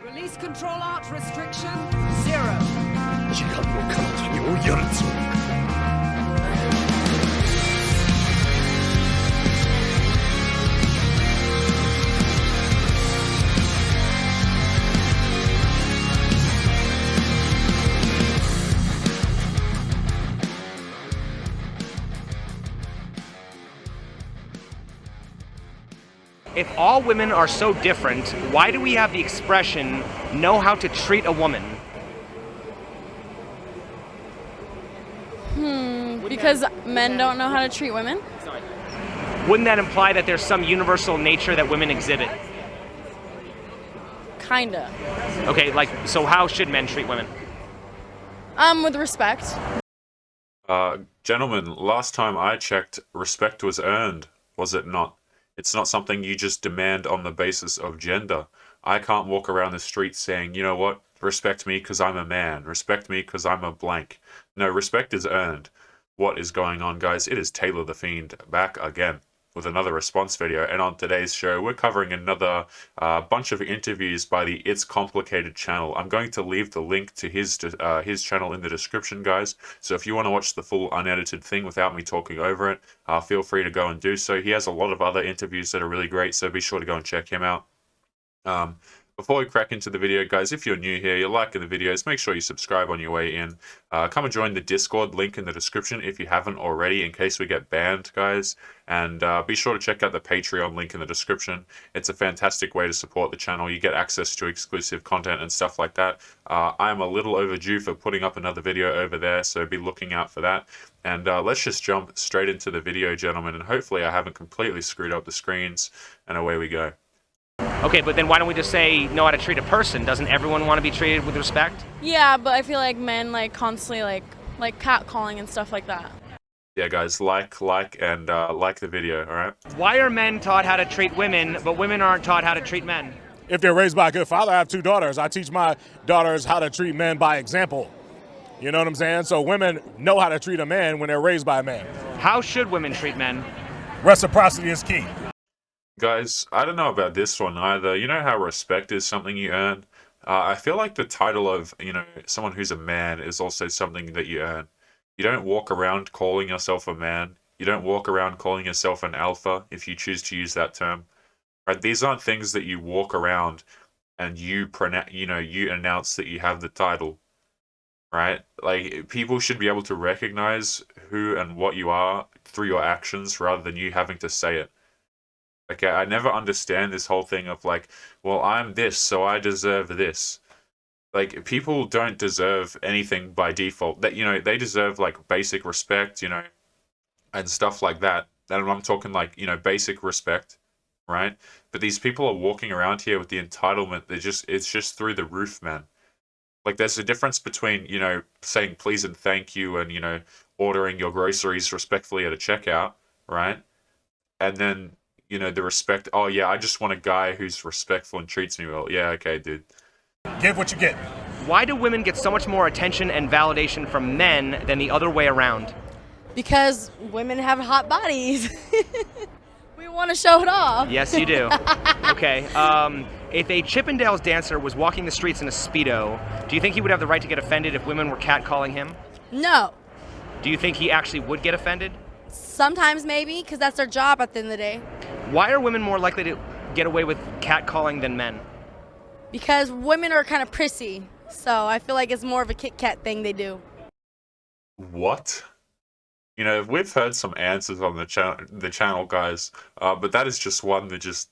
Release control art restriction 0. 時間の彼方に追いやるつもりか。If all women are so different, why do we have the expression, know how to treat a woman? Because men don't know how to treat women? Wouldn't that imply that there's some universal nature that women exhibit? Kinda. Okay, like, so how should men treat women? With respect. Gentlemen, last time I checked, respect was earned, was it not? It's not something you just demand on the basis of gender. I can't walk around the street saying, you know what, respect me because I'm a man, respect me because I'm a blank. No, respect is earned. What is going on, guys? It is Taylor the Fiend back again with another response video, and on today's show we're covering another bunch of interviews by the It's Complicated channel. I'm going to leave the link to his channel in the description, guys, so if you want to watch the full unedited thing without me talking over it, feel free to go and do so. He has a lot of other interviews that are really great, so be sure to go and check him out. Before we crack into the video, guys, if you're new here, you're liking the videos, make sure you subscribe on your way in. Come and join the Discord, link in the description if you haven't already, in case we get banned, guys. And be sure to check out the Patreon link in the description. It's a fantastic way to support the channel. You get access to exclusive content and stuff like that. I'm a little overdue for putting up another video over there, so be looking out for that. And let's just jump straight into the video, gentlemen, and hopefully I haven't completely screwed up the screens, and away we go. Okay, but then why don't we just say know how to treat a person? Doesn't everyone want to be treated with respect? Yeah, but I feel like men constantly like catcalling and stuff like that. Yeah, guys, like the video, all right? Why are men taught how to treat women, but women aren't taught how to treat men? If they're raised by a good father, I have 2 daughters. I teach my daughters how to treat men by example. You know what I'm saying? So women know how to treat a man when they're raised by a man. How should women treat men? Reciprocity is key. Guys, I don't know about this one either. You know how respect is something you earn? I feel like the title of, someone who's a man is also something that you earn. You don't walk around calling yourself a man. You don't walk around calling yourself an alpha, if you choose to use that term. Right? These aren't things that you walk around and you announce that you have the title. Right? Like, people should be able to recognize who and what you are through your actions rather than you having to say it. Okay, I never understand this whole thing of like, well, I'm this, so I deserve this. Like, people don't deserve anything by default. That, they deserve like basic respect, and stuff like that. And I'm talking like, basic respect, right? But these people are walking around here with the entitlement. It's just through the roof, man. Like, there's a difference between, saying please and thank you and, ordering your groceries respectfully at a checkout, right? And then, the respect, oh yeah, I just want a guy who's respectful and treats me well. Yeah, okay, dude. Give what you get. Why do women get so much more attention and validation from men than the other way around? Because women have hot bodies. We want to show it off. Yes, you do. Okay, if a Chippendales dancer was walking the streets in a Speedo, do you think he would have the right to get offended if women were catcalling him? No. Do you think he actually would get offended? Sometimes maybe, because that's their job at the end of the day. Why are women more likely to get away with catcalling than men? Because women are kind of prissy, so I feel like it's more of a Kit Kat thing they do. What? We've heard some answers on the channel, guys, but that is just one that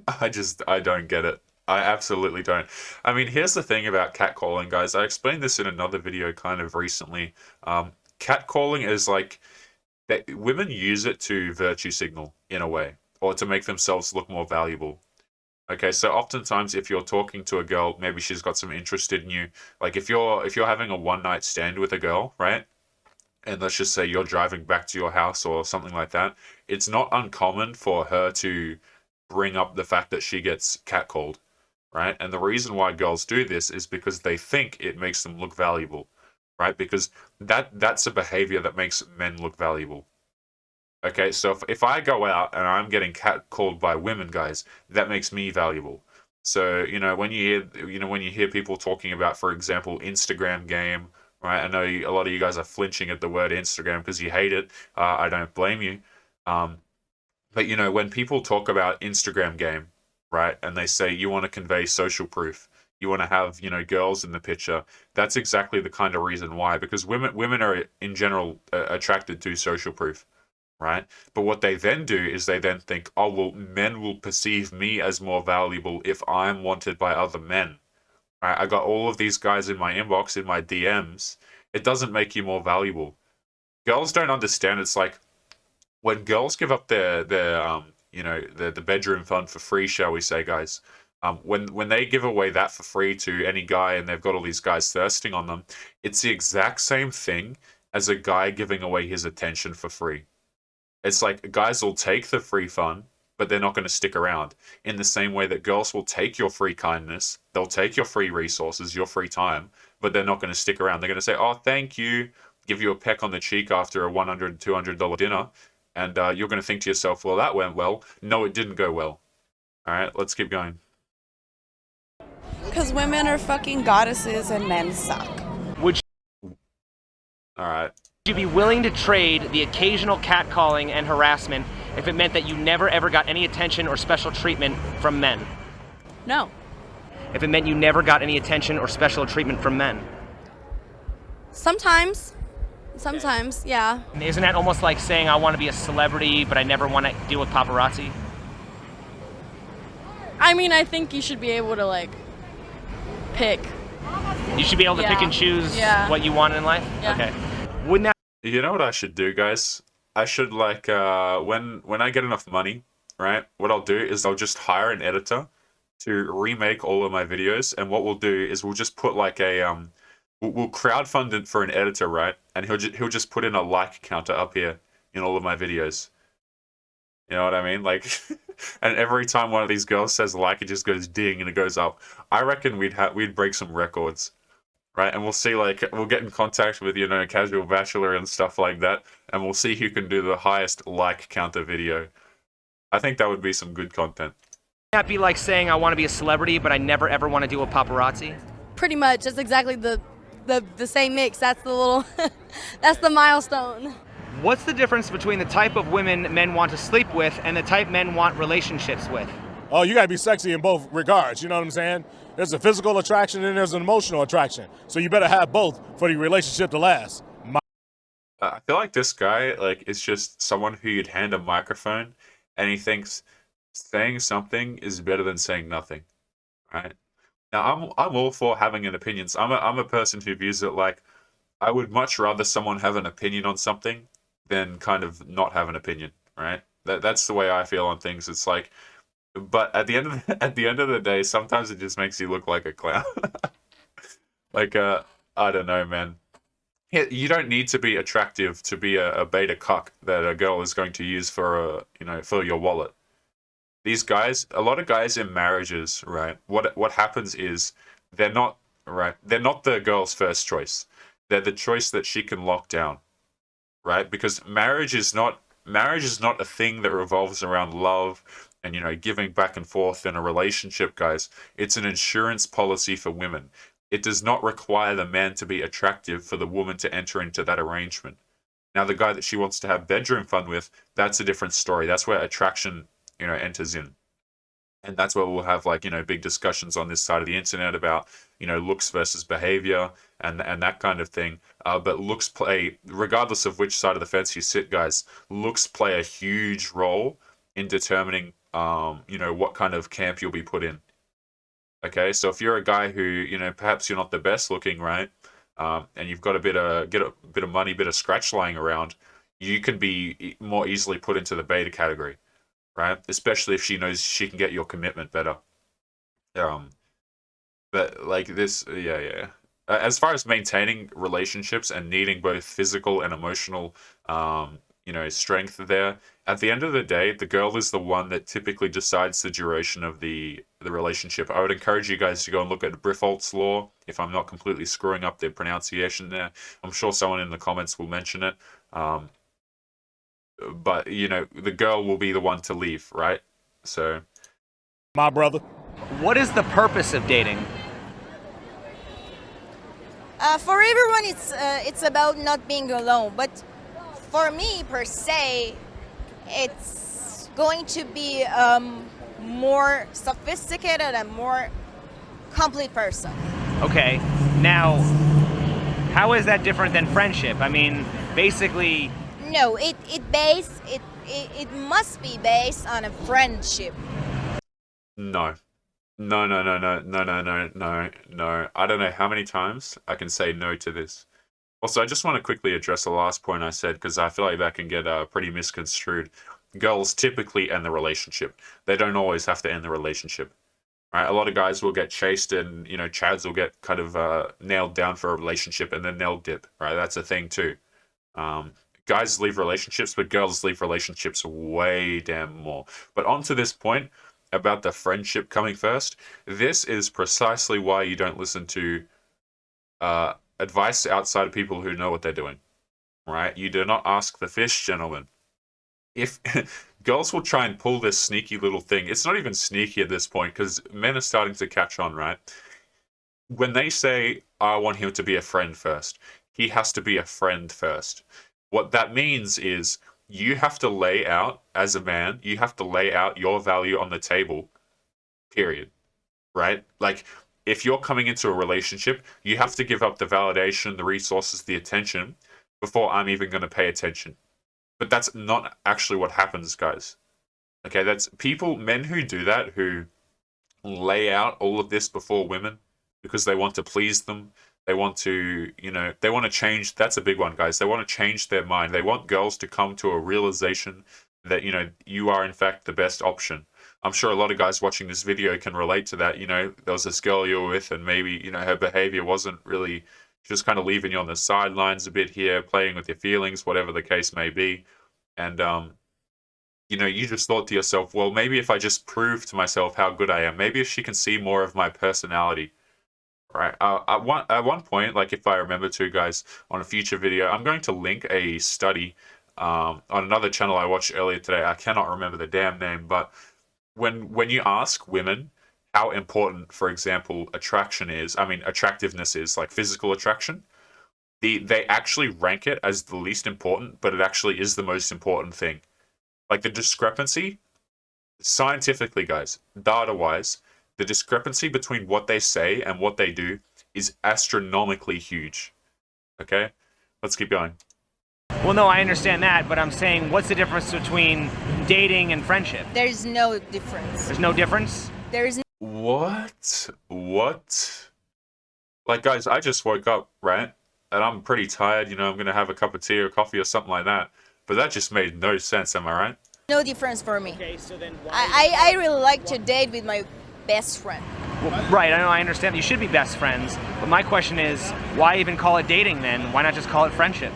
I don't get it. I absolutely don't. I mean, here's the thing about catcalling, guys. I explained this in another video kind of recently. Catcalling is like, women use it to virtue signal in a way, or to make themselves look more valuable. Okay, so oftentimes if you're talking to a girl, maybe she's got some interest in you. Like, if you're having a one-night stand with a girl, right? And let's just say you're driving back to your house or something like that, it's not uncommon for her to bring up the fact that she gets catcalled, right? And the reason why girls do this is because they think it makes them look valuable, right? Because that's a behavior that makes men look valuable. Okay, so if I go out and I'm getting catcalled by women, guys, that makes me valuable. So, when you hear people talking about, for example, Instagram game, right? I know a lot of you guys are flinching at the word Instagram because you hate it. I don't blame you. But when people talk about Instagram game, right, and they say you want to convey social proof, you want to have girls in the picture, that's exactly the kind of reason why. Because women are in general attracted to social proof, right? But what they then do is they then think, oh well, men will perceive me as more valuable if I'm wanted by other men. Right? I got all of these guys in my inbox, in my DMs. It doesn't make you more valuable. Girls don't understand. It's like when girls give up the bedroom fund for free, shall we say, guys? When they give away that for free to any guy and they've got all these guys thirsting on them, it's the exact same thing as a guy giving away his attention for free. It's like guys will take the free fun, but they're not going to stick around. In the same way that girls will take your free kindness, they'll take your free resources, your free time, but they're not going to stick around. They're going to say, oh, thank you, give you a peck on the cheek after a $100, $200 dinner, and you're going to think to yourself, well, that went well. No, it didn't go well. All right, let's keep going. Because women are fucking goddesses and men suck. Would All right. you be willing to trade the occasional catcalling and harassment if it meant that you never ever got any attention or special treatment from men? No. If it meant you never got any attention or special treatment from men? Sometimes, yeah. Isn't that almost like saying I want to be a celebrity, but I never want to deal with paparazzi? I mean, I think you should be able to, like, pick. You should be able to pick and choose what you want in life? Yeah. Okay. Wouldn't that You know what I should do, guys? I should when I get enough money, right? What I'll do is I'll just hire an editor to remake all of my videos, and what we'll do is we'll just put like we'll crowdfund it for an editor, right? And he'll just put in a like counter up here in all of my videos. You know what I mean? Like, and every time one of these girls says like, it just goes ding and it goes up. I reckon we'd break some records. Right, and we'll see, we'll get in contact with, Casual Bachelor and stuff like that, and we'll see who can do the highest like counter video. I think that would be some good content. that be like saying I want to be a celebrity, but I never ever want to deal with paparazzi? Pretty much. That's exactly the same mix. That's the little, that's the milestone. What's the difference between the type of women men want to sleep with and the type men want relationships with? Oh, you gotta be sexy in both regards, you know what I'm saying? There's a physical attraction and there's an emotional attraction. So you better have both for the relationship to last. I feel like this guy, is just someone who you'd hand a microphone and he thinks saying something is better than saying nothing, right? Now, I'm all for having an opinion. I'm a person who views it like I would much rather someone have an opinion on something than kind of not have an opinion, right? That's the way I feel on things. It's like, but at the end of the day, sometimes it just makes you look like a clown. I don't know, man. You don't need to be attractive to be a beta cuck that a girl is going to use for for your wallet. These guys, a lot of guys in marriages, right? What happens is they're not the girl's first choice. They're the choice that she can lock down, right? Because marriage is not a thing that revolves around love and giving back and forth in a relationship, guys. It's an insurance policy for women. It does not require the man to be attractive for the woman to enter into that arrangement. Now, the guy that she wants to have bedroom fun with, that's a different story. That's where attraction, enters in. And that's where we'll have big discussions on this side of the internet about, looks versus behavior and that kind of thing. But looks play, regardless of which side of the fence you sit, guys, looks play a huge role in determining, what kind of camp you'll be put in. Okay, so if you're a guy who, perhaps you're not the best looking, right? And you've got a bit of money, bit of scratch lying around, you can be more easily put into the beta category, right? Especially if she knows she can get your commitment better. But like this, yeah. As far as maintaining relationships and needing both physical and emotional, strength there, at the end of the day, the girl is the one that typically decides the duration of the relationship. I would encourage you guys to go and look at Briffault's law, if I'm not completely screwing up the pronunciation there. I'm sure someone in the comments will mention it. But, the girl will be the one to leave, right? So... My brother. What is the purpose of dating? For everyone, it's about not being alone. But for me, per se, it's going to be more sophisticated and more complete person. Okay, now, how is that different than friendship? I mean, basically... No, it must be based on a friendship. No. No. I don't know how many times I can say no to this. Also, I just want to quickly address the last point I said, because I feel like that can get pretty misconstrued. Girls typically end the relationship. They don't always have to end the relationship. Right? A lot of guys will get chased and, you know, chads will get kind of nailed down for a relationship and then they'll dip. Right? That's a thing too. Guys leave relationships, but girls leave relationships way damn more. But on to this point about the friendship coming first, this is precisely why you don't listen to advice outside of people who know what they're doing. Right? You do not ask the fish, gentlemen. If girls will try and pull this sneaky little thing, it's not even sneaky at this point because men are starting to catch on, right? When they say, I want him to be a friend first, he has to be a friend first. What that means is you have to lay out, as a man, you have to lay out your value on the table, period. Right? Like, if you're coming into a relationship, you have to give up the validation, the resources, the attention before I'm even going to pay attention. But that's not actually what happens, guys. Okay, that's men who do that, who lay out all of this before women because they want to please them. They want to, you know, they want to change. That's a big one, guys. They want to change their mind. They want girls to come to a realization that, you know, you are in fact the best option. I'm sure a lot of guys watching this video can relate to that. You know, there was this girl you were with and maybe, you know, her behavior wasn't really, she was kind of leaving you on the sidelines a bit here, playing with your feelings, whatever the case may be. And, you know, you just thought to yourself, well, maybe if I just prove to myself how good I am, maybe if she can see more of my personality. Right. At one point, like if I remember to, guys, on a future video, I'm going to link a study on another channel I watched earlier today. I cannot remember the damn name, but when you ask women how important, for example, attractiveness is, like physical attraction, they actually rank it as the least important, but it actually is the most important thing. Like the discrepancy, scientifically, guys, data-wise, the discrepancy between what they say and what they do is astronomically huge. Okay? Let's keep going. Well, no, I understand that, but I'm saying, what's the difference between dating and friendship? There's no difference. There's no difference? There is What? Like, guys, I just woke up, right? And I'm pretty tired, you know, I'm going to have a cup of tea or coffee or something like that. But that just made no sense, am I right? no difference for me. Okay, so then why... I really like to date with my best friend. Well, right, I know, I understand you should be best friends, but my question is, why even call it dating then? Why not just call it friendship?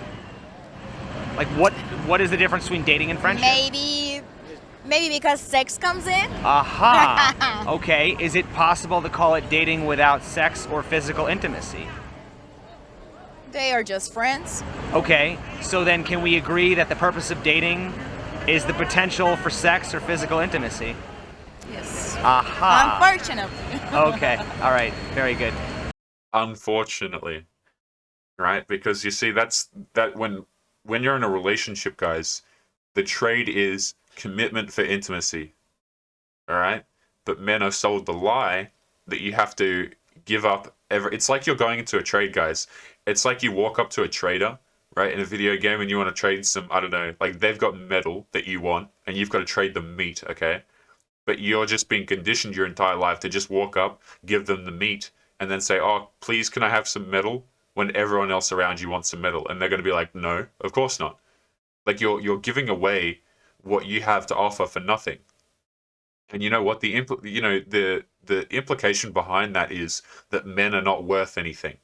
Like, what is the difference between dating and friendship? Maybe because sex comes in? Aha! Okay, is it possible to call it dating without sex or physical intimacy? They are just friends. Okay, so then can we agree that the purpose of dating is the potential for sex or physical intimacy? Yes. Aha! Unfortunately. Okay, all right, very good. Unfortunately. Right? Because you see, that when you're in a relationship, guys, the trade is commitment for intimacy. All right? But men are sold the lie that you have to give up it's like you're going into a trade, guys. It's like you walk up to a trader, right, in a video game and you want to trade some, I don't know, like they've got metal that you want and you've got to trade them meat, okay? But you're just being conditioned your entire life to just walk up, give them the meat, and then say, oh, please, can I have some metal? When everyone else around you wants some metal. And they're going to be like, no, of course not. Like you're giving away what you have to offer for nothing. And you know what? The implication behind that is that men are not worth anything.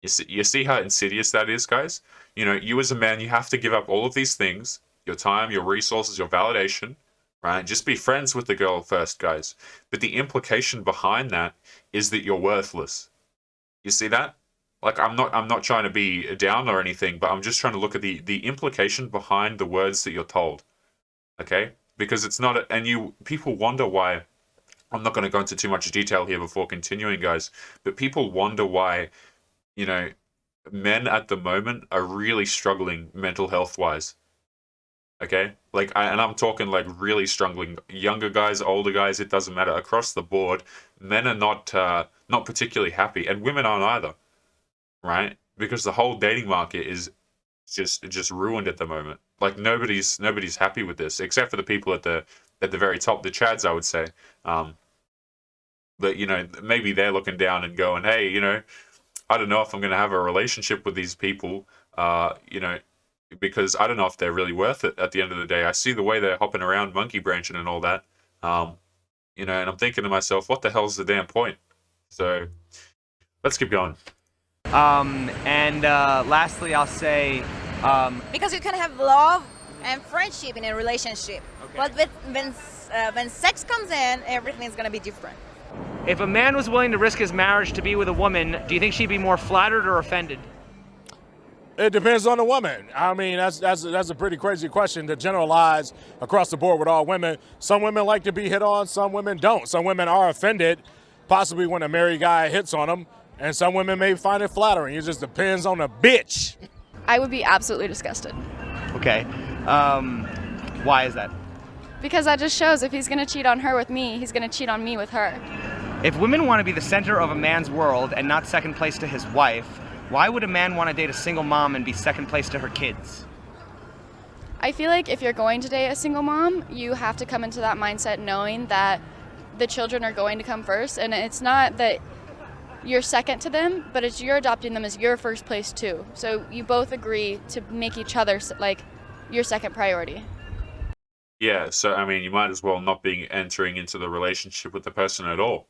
You see how insidious that is, guys? You know, you as a man, you have to give up all of these things, your time, your resources, your validation, right? Just be friends with the girl first, guys. But the implication behind that is that you're worthless. You see that? Like, I'm not trying to be down or anything, but I'm just trying to look at the implication behind the words that you're told. Okay? Because it's not, people wonder why I'm not going to go into too much detail here before continuing, guys, but people wonder why, you know, men at the moment are really struggling mental health wise. Okay, like, and I'm talking like really struggling. Younger guys, older guys, it doesn't matter. Across the board, men are not particularly happy, and women aren't either, right? Because the whole dating market is just ruined at the moment. Like nobody's happy with this, except for the people at the very top, the Chads, I would say. Um, but maybe they're looking down and going, hey, I don't know if I'm going to have a relationship with these people, because I don't know if they're really worth it at the end of the day. I see the way they're hopping around, monkey branching and all that, and I'm thinking to myself, what the hell's the damn point? So let's keep going. And lastly, I'll say, Because you can have love and friendship in a relationship, but when sex comes in, everything is going to be different. if a man was willing to risk his marriage to be with a woman, do you think she'd be more flattered or offended? It depends on the woman. I mean, that's a pretty crazy question to generalize across the board with all women. Some women like to be hit on, some women don't. Some women are offended, possibly when a married guy hits on them, and some women may find it flattering. It just depends on the bitch. I would be absolutely disgusted. Okay. Why is that? Because that just shows if he's going to cheat on her with me, he's going to cheat on me with her. If women want to be the center of a man's world and not second place to his wife, why would a man want to date a single mom and be second place to her kids? I feel like if you're going to date a single mom, you have to come into that mindset knowing that the children are going to come first, and it's not that you're second to them, but it's you're adopting them as your first place too. So you both agree to make each other like your second priority. Yeah, so I mean, you might as well not be entering into the relationship with the person at all,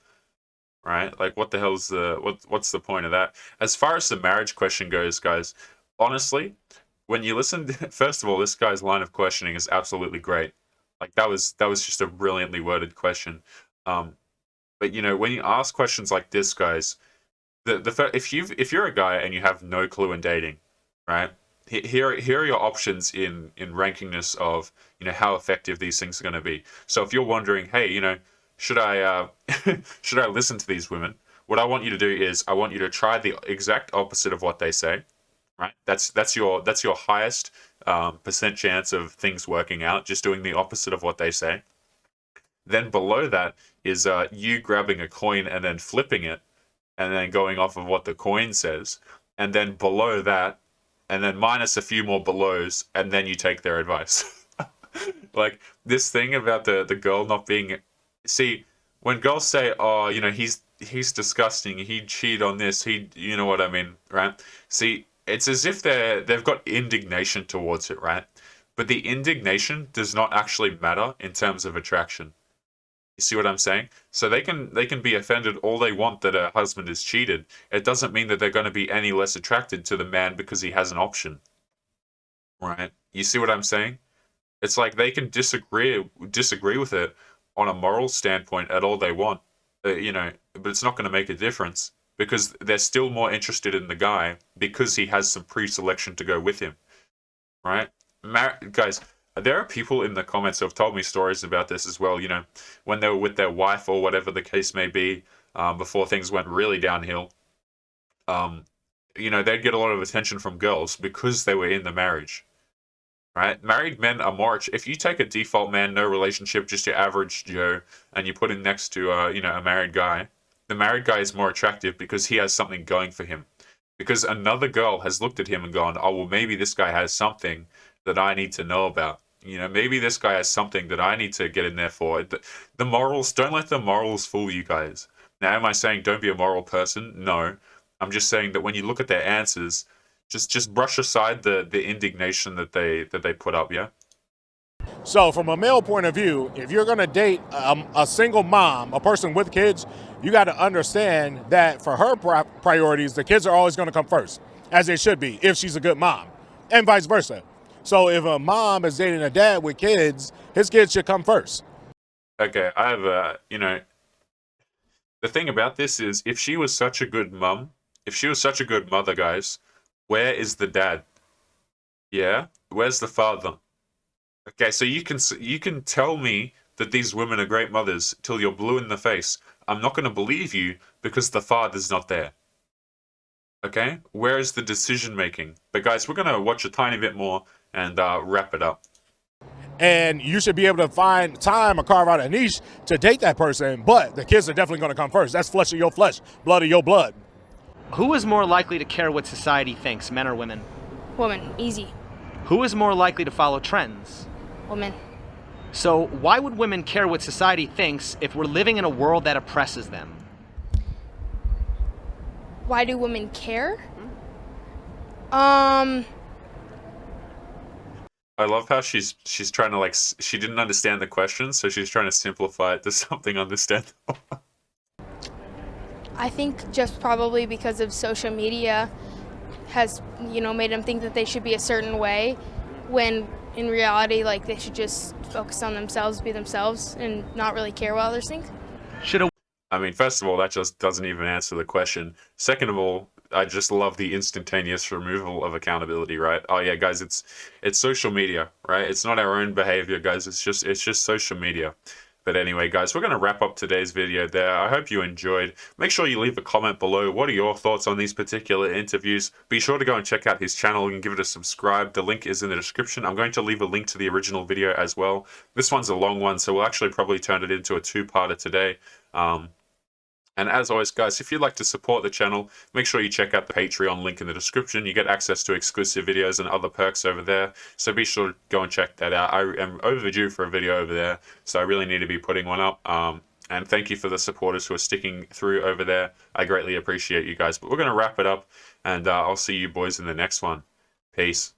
right? Like, what the hell's what's the point of that? As far as the marriage question goes, guys, honestly, when you listen, first of all, this guy's line of questioning is absolutely great. Like, that was just a brilliantly worded question. But when you ask questions like this, guys, if you're a guy and you have no clue in dating, right? Here are your options in rankingness of how effective these things are going to be. So if you're wondering, hey, should I should I listen to these women? What I want you to do is I want you to try the exact opposite of what they say, right? That's your highest percent chance of things working out, just doing the opposite of what they say. Then below that is you grabbing a coin and then flipping it, and then going off of what the coin says, and then below that, and then minus a few more belows, and then you take their advice. Like, this thing about the girl not being... See, when girls say, oh, he's disgusting, he'd cheat on this, you know what I mean, right? See, it's as if they've got indignation towards it, right? But the indignation does not actually matter in terms of attraction. You see what I'm saying? So they can be offended all they want that a husband is cheated. It doesn't mean that they're going to be any less attracted to the man because he has an option. Right? You see what I'm saying? It's like they can disagree with it on a moral standpoint at all they want. But it's not going to make a difference because they're still more interested in the guy because he has some pre-selection to go with him. Right? Guys, there are people in the comments who have told me stories about this as well, when they were with their wife or whatever the case may be, before things went really downhill. They'd get a lot of attention from girls because they were in the marriage, right? Married men are more... If you take a default man, no relationship, just your average Joe, and you put him next to, a married guy, the married guy is more attractive because he has something going for him. Because another girl has looked at him and gone, oh, well, maybe this guy has something that I need to know about. Maybe this guy has something that I need to get in there for. The morals, don't let the morals fool you guys. Now, am I saying don't be a moral person? No. I'm just saying that when you look at their answers, just brush aside the indignation that they put up, yeah? So from a male point of view, if you're going to date a single mom, a person with kids, you got to understand that for her priorities, the kids are always going to come first, as they should be, if she's a good mom, and vice versa. So if a mom is dating a dad with kids, his kids should come first. Okay, I have the thing about this is, if she was such a good mom, if she was such a good mother, guys, where is the dad? Yeah? Where's the father? Okay, so you can tell me that these women are great mothers till you're blue in the face, I'm not going to believe you because the father's not there. Okay? Where is the decision making? But guys, we're going to watch a tiny bit more and wrap it up. And you should be able to find time or carve out a niche to date that person, but the kids are definitely going to come first. That's flesh of your flesh, blood of your blood. Who is more likely to care what society thinks, men or women? Woman, easy. Who is more likely to follow trends? Woman. So why would women care what society thinks if we're living in a world that oppresses them? Why do women care? I love how she's trying to, like, she didn't understand the question, so she's trying to simplify it to something understandable. I think just probably because of social media has, made them think that they should be a certain way, when in reality, like, they should just focus on themselves, be themselves, and not really care what others think. I mean, first of all, that just doesn't even answer the question. Second of all, I just love the instantaneous removal of accountability, right? Oh yeah, guys, it's social media, right? It's not our own behavior, guys. It's just social media. But anyway, guys, we're going to wrap up today's video there. I hope you enjoyed. Make sure you leave a comment below. What are your thoughts on these particular interviews? Be sure to go and check out his channel and give it a subscribe. The link is in the description. I'm going to leave a link to the original video as well. This one's a long one, so we'll actually probably turn it into a two-parter today. And as always, guys, if you'd like to support the channel, make sure you check out the Patreon link in the description. You get access to exclusive videos and other perks over there, so be sure to go and check that out. I am overdue for a video over there, so I really need to be putting one up. And thank you for the supporters who are sticking through over there. I greatly appreciate you guys. But we're going to wrap it up, and I'll see you boys in the next one. Peace.